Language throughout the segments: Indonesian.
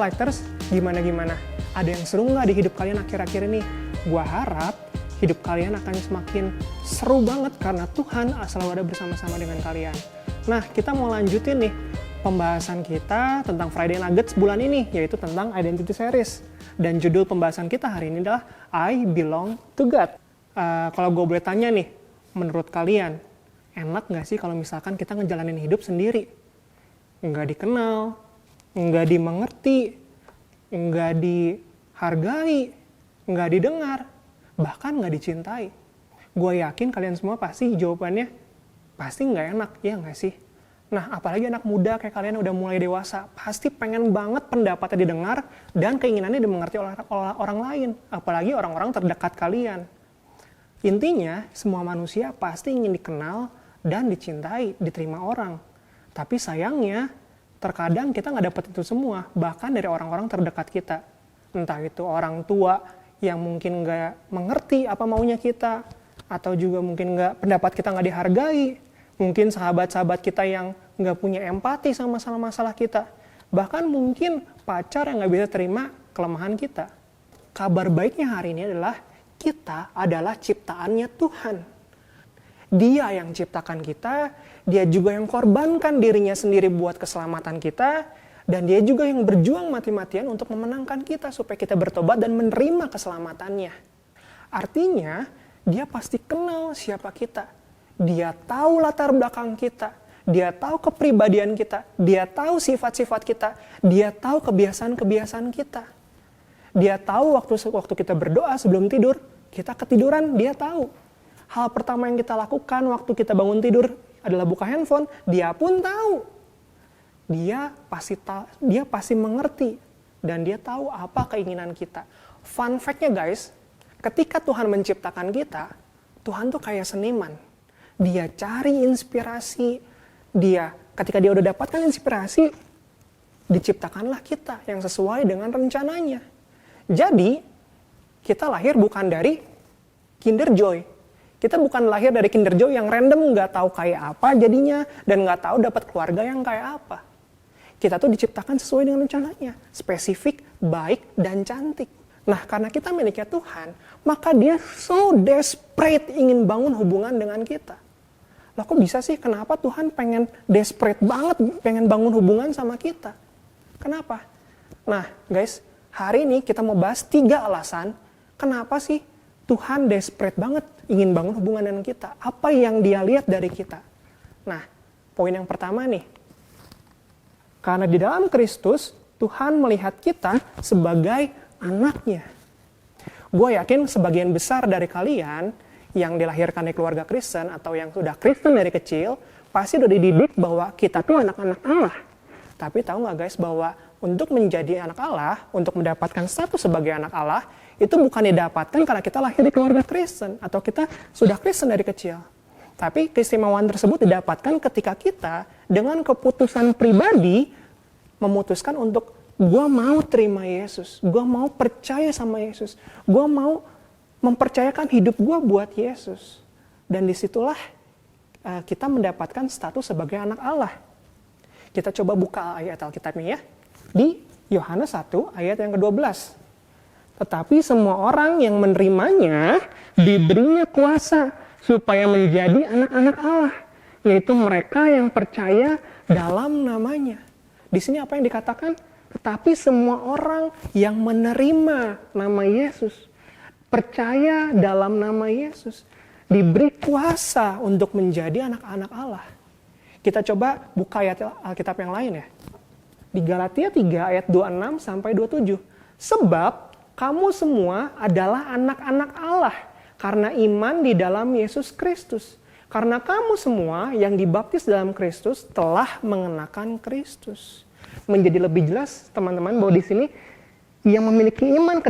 Lighters, gimana-gimana? Ada yang seru nggak di hidup kalian akhir-akhir ini? Gua harap hidup kalian akan semakin seru banget karena Tuhan selalu ada bersama-sama dengan kalian. Nah, kita mau lanjutin nih pembahasan kita tentang Friday Nuggets bulan ini, yaitu tentang Identity Series. Dan judul pembahasan kita hari ini adalah I Belong to God. Kalau gue boleh tanya nih, menurut kalian, enak nggak sih kalau misalkan kita ngejalanin hidup sendiri? Nggak dikenal, nggak dimengerti, nggak dihargai, nggak didengar, bahkan nggak dicintai. Gue yakin kalian semua pasti jawabannya pasti nggak enak, ya nggak sih? Nah, apalagi anak muda kayak kalian udah mulai dewasa, pasti pengen banget pendapatnya didengar dan keinginannya dimengerti oleh orang lain, apalagi orang-orang terdekat kalian. Intinya, semua manusia pasti ingin dikenal dan dicintai, diterima orang. Tapi sayangnya, terkadang kita nggak dapat itu semua, bahkan dari orang-orang terdekat kita. Entah itu orang tua yang mungkin nggak mengerti apa maunya kita, atau juga mungkin pendapat kita nggak dihargai, mungkin sahabat-sahabat kita yang nggak punya empati sama masalah-masalah kita, bahkan mungkin pacar yang nggak bisa terima kelemahan kita. Kabar baiknya hari ini adalah kita adalah ciptaannya Tuhan. Dia yang ciptakan kita, dia juga yang korbankan dirinya sendiri buat keselamatan kita, dan dia juga yang berjuang mati-matian untuk memenangkan kita supaya kita bertobat dan menerima keselamatannya. Artinya, dia pasti kenal siapa kita. Dia tahu latar belakang kita, dia tahu kepribadian kita, dia tahu sifat-sifat kita, dia tahu kebiasaan-kebiasaan kita. Dia tahu waktu kita berdoa sebelum tidur, kita ketiduran, dia tahu. Hal pertama yang kita lakukan waktu kita bangun tidur adalah buka handphone, dia pun tahu. Dia pasti mengerti dan dia tahu apa keinginan kita. Fun fact-nya guys, ketika Tuhan menciptakan kita, Tuhan tuh kayak seniman. Dia cari inspirasi, ketika dia udah dapatkan inspirasi, diciptakanlah kita yang sesuai dengan rencananya. Jadi, kita lahir bukan dari Kinder Joy. Kita bukan lahir dari Kinder Joy yang random, nggak tahu kayak apa jadinya, dan nggak tahu dapat keluarga yang kayak apa. Kita tuh diciptakan sesuai dengan rencananya, spesifik, baik, dan cantik. Nah, karena kita miliknya Tuhan, maka dia so desperate ingin bangun hubungan dengan kita. Lah kok bisa sih, kenapa Tuhan pengen desperate banget, pengen bangun hubungan sama kita? Kenapa? Nah, guys, hari ini kita mau bahas 3 alasan kenapa sih Tuhan desperate banget ingin bangun hubungan dengan kita. Apa yang dia lihat dari kita? Nah, poin yang pertama nih. Karena di dalam Kristus, Tuhan melihat kita sebagai anaknya. Gue yakin sebagian besar dari kalian yang dilahirkan dari keluarga Kristen atau yang sudah Kristen dari kecil, pasti udah dididik bahwa kita tuh anak-anak Allah. Tapi tahu nggak guys bahwa untuk menjadi anak Allah, untuk mendapatkan status sebagai anak Allah, itu bukan didapatkan karena kita lahir di keluarga Kristen atau kita sudah Kristen dari kecil. Tapi keistimewaan tersebut didapatkan ketika kita dengan keputusan pribadi memutuskan untuk gue mau terima Yesus, gue mau percaya sama Yesus, gue mau mempercayakan hidup gue buat Yesus. Dan disitulah kita mendapatkan status sebagai anak Allah. Kita coba buka ayat Alkitabnya ya. Di Yohanes 1 ayat yang ke-12. Tetapi semua orang yang menerimanya diberinya kuasa supaya menjadi anak-anak Allah, yaitu mereka yang percaya dalam namanya. Di sini apa yang dikatakan? Tetapi semua orang yang menerima nama Yesus, percaya dalam nama Yesus, diberi kuasa untuk menjadi anak-anak Allah. Kita coba buka ayat Alkitab yang lain ya. Di Galatia 3 ayat 26 sampai 27. Sebab kamu semua adalah anak-anak Allah karena iman di dalam Yesus Kristus. Karena kamu semua yang dibaptis dalam Kristus telah mengenakan Kristus. Menjadi lebih jelas teman-teman bahwa di sini yang memiliki iman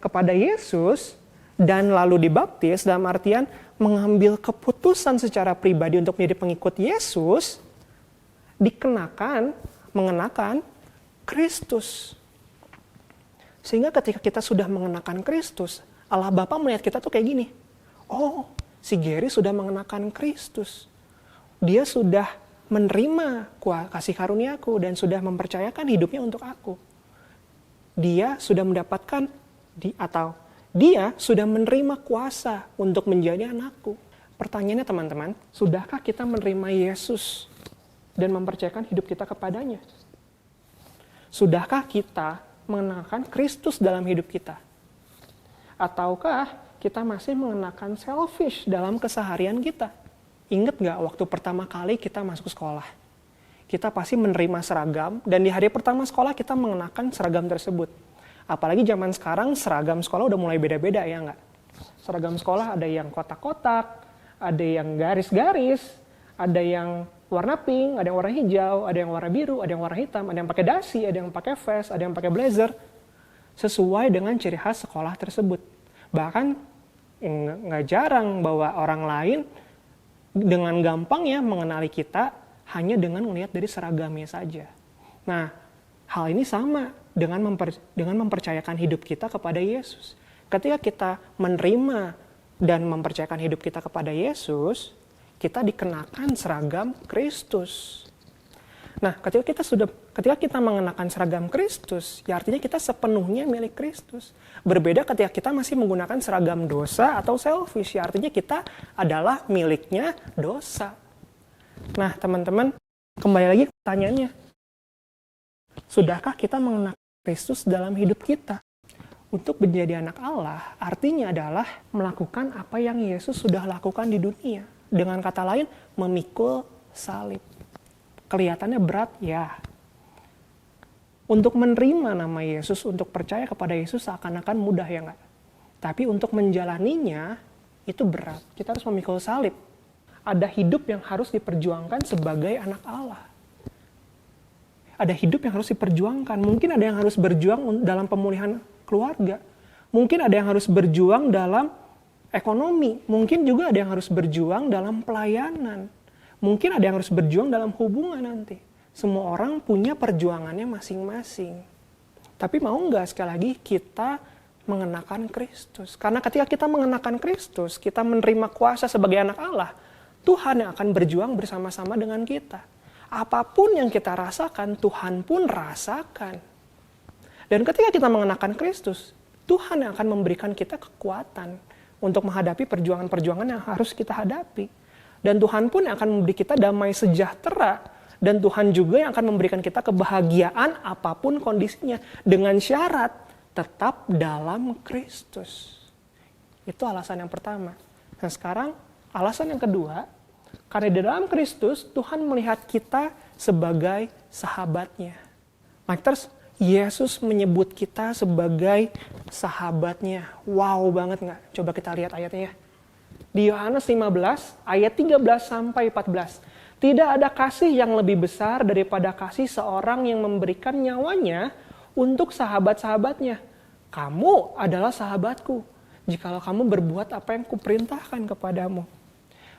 kepada Yesus dan lalu dibaptis dalam artian mengambil keputusan secara pribadi untuk menjadi pengikut Yesus, mengenakan Kristus. Sehingga ketika kita sudah mengenakan Kristus, Allah Bapa melihat kita tuh kayak gini. Oh, si Gary sudah mengenakan Kristus. Dia sudah menerima kasih karuniaku dan sudah mempercayakan hidupnya untuk aku. dia sudah mendapatkan atau dia sudah menerima kuasa untuk menjadi anakku. Pertanyaannya teman-teman, sudahkah kita menerima Yesus dan mempercayakan hidup kita kepadanya? Sudahkah kita mengenakan Kristus dalam hidup kita? Ataukah kita masih mengenakan selfish dalam keseharian kita? Ingat gak waktu pertama kali kita masuk sekolah? Kita pasti menerima seragam, dan di hari pertama sekolah kita mengenakan seragam tersebut. Apalagi zaman sekarang seragam sekolah udah mulai beda-beda ya nggak? Seragam sekolah ada yang kotak-kotak, ada yang garis-garis, ada yang warna pink, ada yang warna hijau, ada yang warna biru, ada yang warna hitam, ada yang pakai dasi, ada yang pakai vest, ada yang pakai blazer. Sesuai dengan ciri khas sekolah tersebut. Bahkan nggak jarang bahwa orang lain dengan gampang ya mengenali kita hanya dengan melihat dari seragamnya saja. Nah, hal ini sama dengan mempercayakan hidup kita kepada Yesus. Ketika kita menerima dan mempercayakan hidup kita kepada Yesus, kita dikenakan seragam Kristus. Nah, ketika kita mengenakan seragam Kristus, ya artinya kita sepenuhnya milik Kristus. Berbeda ketika kita masih menggunakan seragam dosa atau selfish, ya artinya kita adalah miliknya dosa. Nah, teman-teman, kembali lagi ke pertanyaannya. Sudahkah kita mengenakan Kristus dalam hidup kita? Untuk menjadi anak Allah, artinya adalah melakukan apa yang Yesus sudah lakukan di dunia. Dengan kata lain, memikul salib. Kelihatannya berat, ya. Untuk menerima nama Yesus, untuk percaya kepada Yesus seakan-akan mudah, ya nggak? Tapi untuk menjalaninya, itu berat. Kita harus memikul salib. Ada hidup yang harus diperjuangkan sebagai anak Allah. Ada hidup yang harus diperjuangkan. Mungkin ada yang harus berjuang dalam pemulihan keluarga. Mungkin ada yang harus berjuang dalam ekonomi. Mungkin juga ada yang harus berjuang dalam pelayanan. Mungkin ada yang harus berjuang dalam hubungan nanti. Semua orang punya perjuangannya masing-masing. Tapi mau nggak sekali lagi kita mengenakan Kristus? Karena ketika kita mengenakan Kristus, kita menerima kuasa sebagai anak Allah, Tuhan yang akan berjuang bersama-sama dengan kita. Apapun yang kita rasakan, Tuhan pun rasakan. Dan ketika kita mengenakan Kristus, Tuhan yang akan memberikan kita kekuatan untuk menghadapi perjuangan-perjuangan yang harus kita hadapi. Dan Tuhan pun yang akan memberi kita damai sejahtera. Dan Tuhan juga yang akan memberikan kita kebahagiaan apapun kondisinya. Dengan syarat tetap dalam Kristus. Itu alasan yang pertama. Nah sekarang alasan yang kedua, karena di dalam Kristus, Tuhan melihat kita sebagai sahabatnya. Terus Yesus menyebut kita sebagai sahabatnya. Wow banget nggak? Coba kita lihat ayatnya ya. Di Yohanes 15, ayat 13-14. Tidak ada kasih yang lebih besar daripada kasih seorang yang memberikan nyawanya untuk sahabat-sahabatnya. Kamu adalah sahabatku, jikalau kamu berbuat apa yang kuperintahkan kepadamu.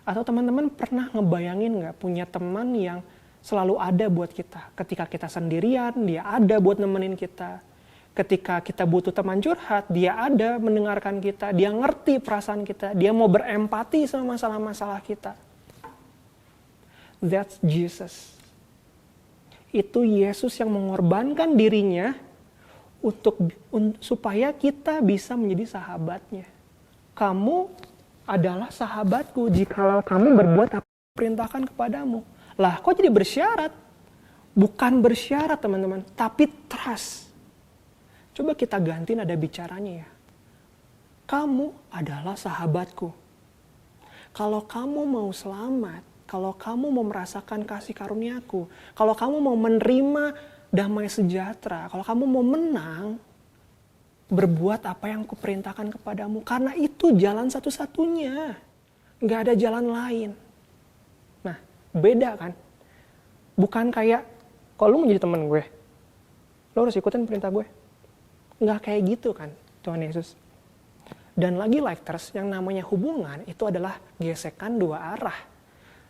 Atau teman-teman pernah ngebayangin nggak punya teman yang selalu ada buat kita? Ketika kita sendirian, dia ada buat nemenin kita. Ketika kita butuh teman curhat, dia ada mendengarkan kita. Dia ngerti perasaan kita. Dia mau berempati sama masalah-masalah kita. That's Jesus. Itu Yesus yang mengorbankan dirinya supaya kita bisa menjadi sahabatnya. Kamu adalah sahabatku jikalau kamu berbuat apa yang perintahkan kepadamu. Lah, kok jadi bersyarat? Bukan bersyarat, teman-teman, tapi trust. Coba kita ganti nada bicaranya ya. Kamu adalah sahabatku. Kalau kamu mau selamat, kalau kamu mau merasakan kasih karuniaku, kalau kamu mau menerima damai sejahtera, kalau kamu mau menang, berbuat apa yang kuperintahkan kepadamu. Karena itu jalan satu-satunya. Nggak ada jalan lain. Nah, beda kan? Bukan kayak, kalau lu mau jadi teman gue, lo harus ikutin perintah gue. Nggak kayak gitu kan, Tuhan Yesus. Dan lagi lifeters, yang namanya hubungan itu adalah gesekan dua arah.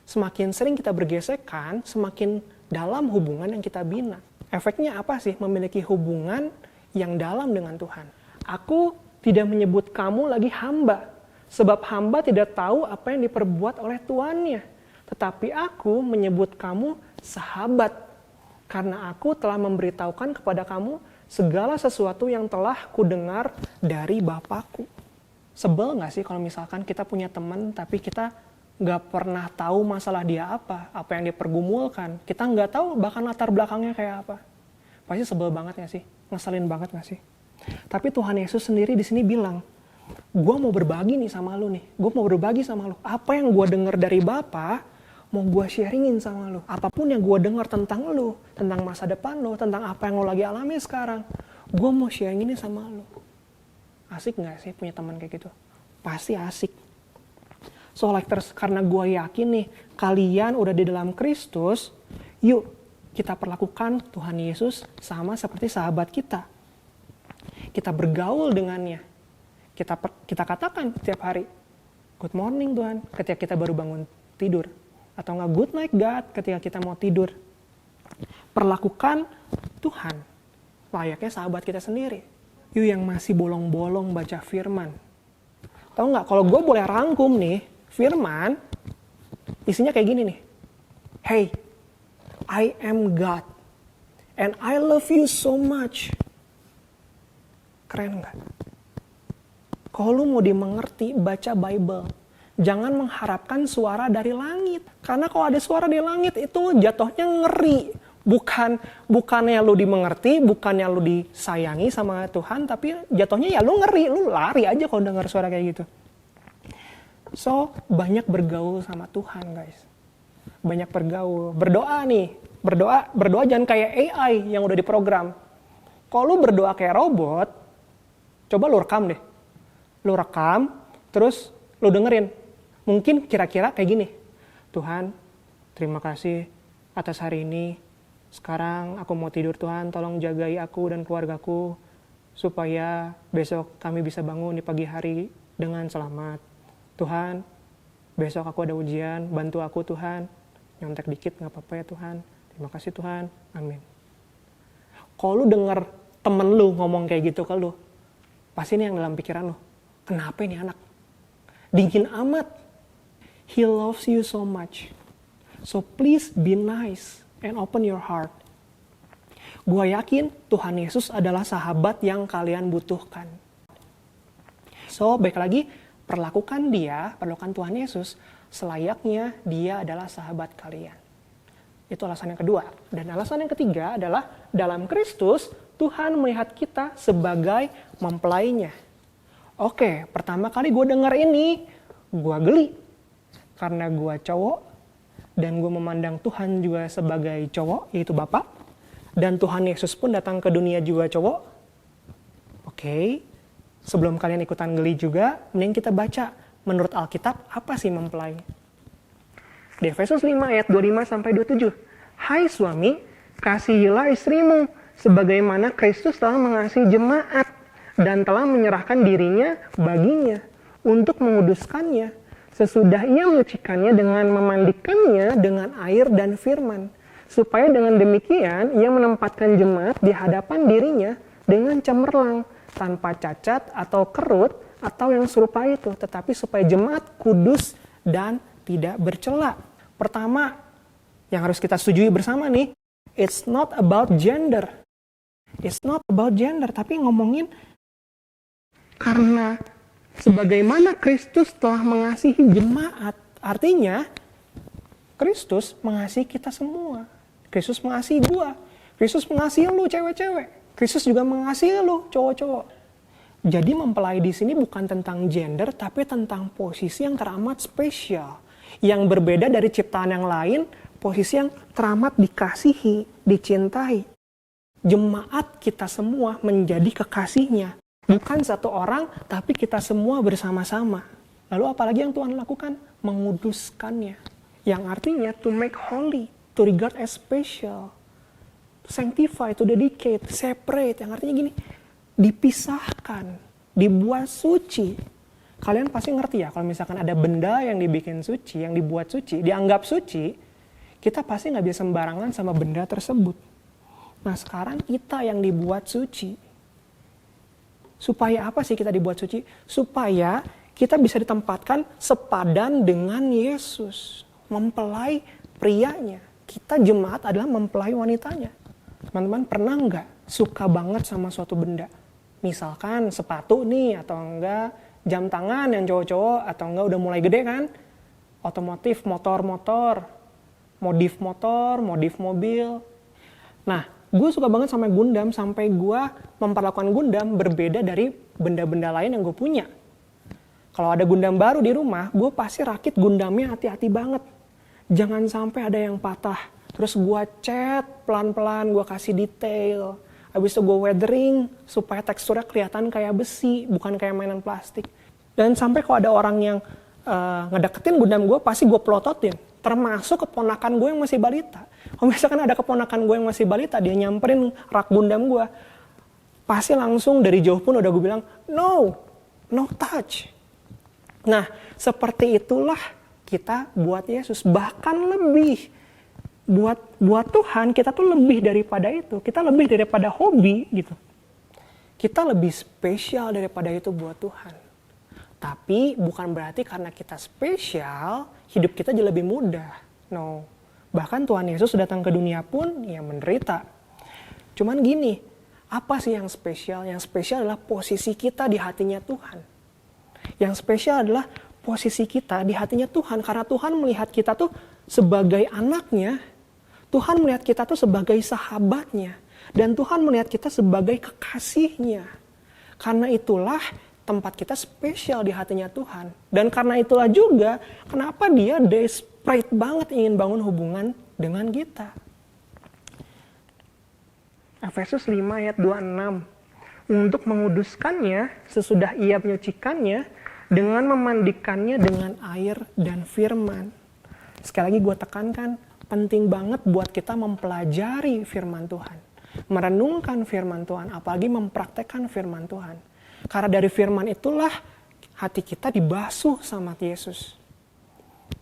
Semakin sering kita bergesekan, semakin dalam hubungan yang kita bina. Efeknya apa sih memiliki hubungan yang dalam dengan Tuhan? Aku tidak menyebut kamu lagi hamba, sebab hamba tidak tahu apa yang diperbuat oleh tuannya. Tetapi aku menyebut kamu sahabat, karena aku telah memberitahukan kepada kamu segala sesuatu yang telah kudengar dari Bapakku. Sebel nggak sih kalau misalkan kita punya teman tapi kita nggak pernah tahu masalah dia apa yang dia pergumulkan. Kita nggak tahu bahkan latar belakangnya kayak apa. Pasti sebel banget nggak sih? Ngeselin banget nggak sih? Tapi Tuhan Yesus sendiri di sini bilang, gue mau berbagi nih sama lu nih. Gue mau berbagi sama lu. Apa yang gue dengar dari Bapa, mau gue sharingin sama lu. Apapun yang gue dengar tentang lu, tentang masa depan lu, tentang apa yang lu lagi alami sekarang, gue mau sharingin ini sama lu. Asik nggak sih punya teman kayak gitu? Pasti asik. So like karena gue yakin nih, kalian udah di dalam Kristus, yuk kita perlakukan Tuhan Yesus sama seperti sahabat kita. Kita bergaul dengannya. Kita katakan setiap hari, good morning Tuhan, ketika kita baru bangun tidur. Atau enggak, good night God, ketika kita mau tidur. Perlakukan Tuhan layaknya sahabat kita sendiri. Yuk yang masih bolong-bolong baca firman. Tahu nggak, kalau gue boleh rangkum nih, firman isinya kayak gini nih. Hey, I am God and I love you so much. Keren nggak? Kalau lu mau dimengerti, baca Bible. Jangan mengharapkan suara dari langit. Karena kalau ada suara dari langit itu jatuhnya ngeri. Bukannya lu dimengerti, bukannya lu disayangi sama Tuhan, tapi jatuhnya ya lu ngeri, lu lari aja kalau dengar suara kayak gitu. So, banyak bergaul sama Tuhan, guys. Banyak bergaul. Berdoa nih. Berdoa jangan kayak AI yang udah diprogram. Kalau lu berdoa kayak robot, coba lu rekam deh. Lu rekam, terus lu dengerin. Mungkin kira-kira kayak gini. Tuhan, terima kasih atas hari ini. Sekarang aku mau tidur Tuhan, tolong jagai aku dan keluargaku supaya besok kami bisa bangun di pagi hari dengan selamat. Tuhan, besok aku ada ujian, bantu aku Tuhan. Nyontek dikit gak apa-apa ya Tuhan. Terima kasih Tuhan, amin. Kalau lu denger temen lu ngomong kayak gitu ke lu, pasti ini yang dalam pikiran lu, kenapa ini anak? Dingin amat. He loves you so much. So please be nice and open your heart. Gua yakin Tuhan Yesus adalah sahabat yang kalian butuhkan. So, baik lagi, perlakukan Tuhan Yesus selayaknya dia adalah sahabat kalian. Itu alasan yang kedua. Dan alasan yang ketiga adalah dalam Kristus, Tuhan melihat kita sebagai mempelainya. Oke, pertama kali gue dengar ini, gue geli. Karena gue cowok, dan gue memandang Tuhan juga sebagai cowok, yaitu Bapa. Dan Tuhan Yesus pun datang ke dunia juga cowok. Oke, sebelum kalian ikutan geli juga, mending kita baca menurut Alkitab apa sih mempelai. Di Efesus 5 ayat 25-27. Hai suami, kasihilah istrimu, sebagaimana Kristus telah mengasihi jemaat, dan telah menyerahkan dirinya baginya, untuk menguduskannya, sesudah ia menyucikannya dengan memandikannya dengan air dan firman, supaya dengan demikian ia menempatkan jemaat di hadapan dirinya dengan cemerlang, tanpa cacat atau kerut atau yang serupa itu, tetapi supaya jemaat kudus dan tidak bercela. Pertama, yang harus kita setujui bersama nih, it's not about gender. It's not about gender, tapi ngomongin karena sebagaimana Kristus telah mengasihi jemaat. Artinya, Kristus mengasihi kita semua. Kristus mengasihi gua. Kristus mengasihi lu cewek-cewek. Kristus juga mengasihi lu cowok-cowok. Jadi mempelai di sini bukan tentang gender, tapi tentang posisi yang teramat spesial. Yang berbeda dari ciptaan yang lain, posisi yang teramat dikasihi, dicintai. Jemaat kita semua menjadi kekasihnya. Bukan satu orang, tapi kita semua bersama-sama. Lalu apalagi yang Tuhan lakukan? Menguduskannya. Yang artinya to make holy, to regard as special, to sanctify, to dedicate, separate. Yang artinya gini, dipisahkan, dibuat suci. Kalian pasti ngerti ya, kalau misalkan ada benda yang dibikin suci, yang dibuat suci, dianggap suci, kita pasti nggak bisa sembarangan sama benda tersebut. Nah sekarang kita yang dibuat suci. Supaya apa sih kita dibuat suci? Supaya kita bisa ditempatkan sepadan dengan Yesus. Mempelai prianya. Kita jemaat adalah mempelai wanitanya. Teman-teman pernah nggak suka banget sama suatu benda. Misalkan sepatu nih, atau enggak jam tangan yang cowok-cowok, atau enggak udah mulai gede kan, otomotif, motor, modif mobil. Nah, gue suka banget sama Gundam sampai gue memperlakukan Gundam berbeda dari benda-benda lain yang gue punya. Kalau ada Gundam baru di rumah, gue pasti rakit Gundamnya hati-hati banget. Jangan sampai ada yang patah. Terus gue cat pelan-pelan, gue kasih detail. Habis itu gue weathering supaya teksturnya kelihatan kayak besi, bukan kayak mainan plastik. Dan sampai kalau ada orang yang ngedeketin Gundam gue, pasti gue pelototin. Termasuk keponakan gue yang masih balita. Kalau misalkan ada keponakan gue yang masih balita, dia nyamperin rak Gundam gue, pasti langsung dari jauh pun udah gue bilang, no touch. Nah, seperti itulah kita buat Yesus. Bahkan lebih. Buat Tuhan, kita tuh lebih daripada itu. Kita lebih daripada hobi gitu. Kita lebih spesial daripada itu buat Tuhan. Tapi bukan berarti karena kita spesial, hidup kita jadi lebih mudah. No. Bahkan Tuhan Yesus datang ke dunia pun ya menderita. Cuman gini, apa sih yang spesial? Yang spesial adalah posisi kita di hatinya Tuhan. Yang spesial adalah posisi kita di hatinya Tuhan. Karena Tuhan melihat kita tuh sebagai anaknya. Tuhan melihat kita tuh sebagai sahabatnya. Dan Tuhan melihat kita sebagai kekasihnya. Karena itulah tempat kita spesial di hatinya Tuhan. Dan karena itulah juga kenapa dia desperate banget ingin bangun hubungan dengan kita. Efesus 5 ayat 26. Untuk menguduskannya sesudah ia menyucikannya dengan memandikannya dengan air dan firman. Sekali lagi gue tekankan, penting banget buat kita mempelajari firman Tuhan. Merenungkan firman Tuhan, apalagi mempraktekkan firman Tuhan. Karena dari firman itulah hati kita dibasuh sama Yesus.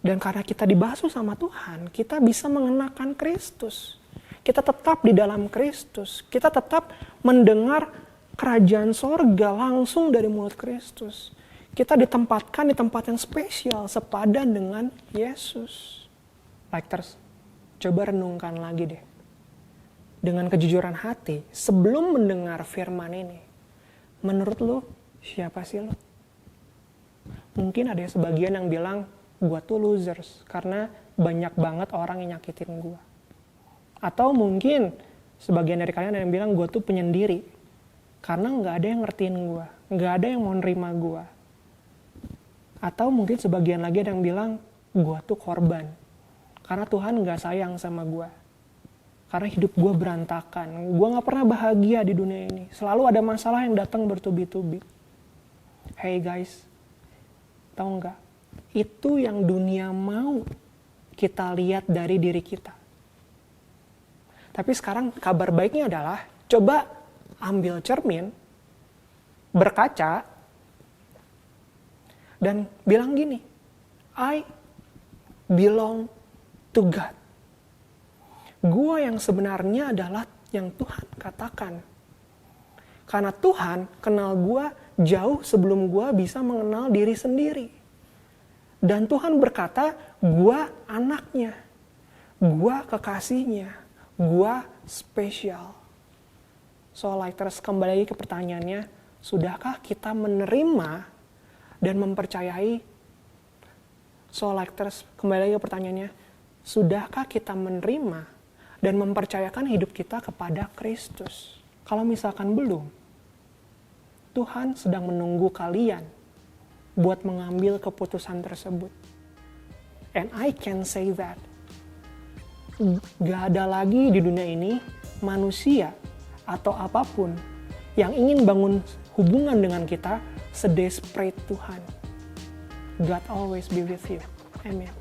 Dan karena kita dibasuh sama Tuhan, kita bisa mengenakan Kristus. Kita tetap di dalam Kristus. Kita tetap mendengar kerajaan sorga langsung dari mulut Kristus. Kita ditempatkan di tempat yang spesial, sepadan dengan Yesus. Lighters, coba renungkan lagi deh. Dengan kejujuran hati, sebelum mendengar firman ini, menurut lu, siapa sih lu? Mungkin ada sebagian yang bilang, gua tuh losers, karena banyak banget orang yang nyakitin gua. Atau mungkin, sebagian dari kalian ada yang bilang, gua tuh penyendiri, karena nggak ada yang ngertiin gua, nggak ada yang mau nerima gua. Atau mungkin sebagian lagi ada yang bilang, gua tuh korban, karena Tuhan nggak sayang sama gua. Karena hidup gue berantakan. Gue gak pernah bahagia di dunia ini. Selalu ada masalah yang datang bertubi-tubi. Hey guys, tahu nggak? Itu yang dunia mau kita lihat dari diri kita. Tapi sekarang kabar baiknya adalah, coba ambil cermin, berkaca, dan bilang gini, I belong to God. Gua yang sebenarnya adalah yang Tuhan katakan. Karena Tuhan kenal gua jauh sebelum gua bisa mengenal diri sendiri. Dan Tuhan berkata, gua anaknya. Gua kekasihnya. Gua spesial. So lighters, kembali lagi ke pertanyaannya, sudahkah kita menerima dan mempercayai? So lighters, kembali lagi ke pertanyaannya, sudahkah kita menerima dan mempercayakan hidup kita kepada Kristus? Kalau misalkan belum, Tuhan sedang menunggu kalian buat mengambil keputusan tersebut. And I can say that, gak ada lagi di dunia ini manusia atau apapun yang ingin bangun hubungan dengan kita sedesperate Tuhan. God always be with you. Amen.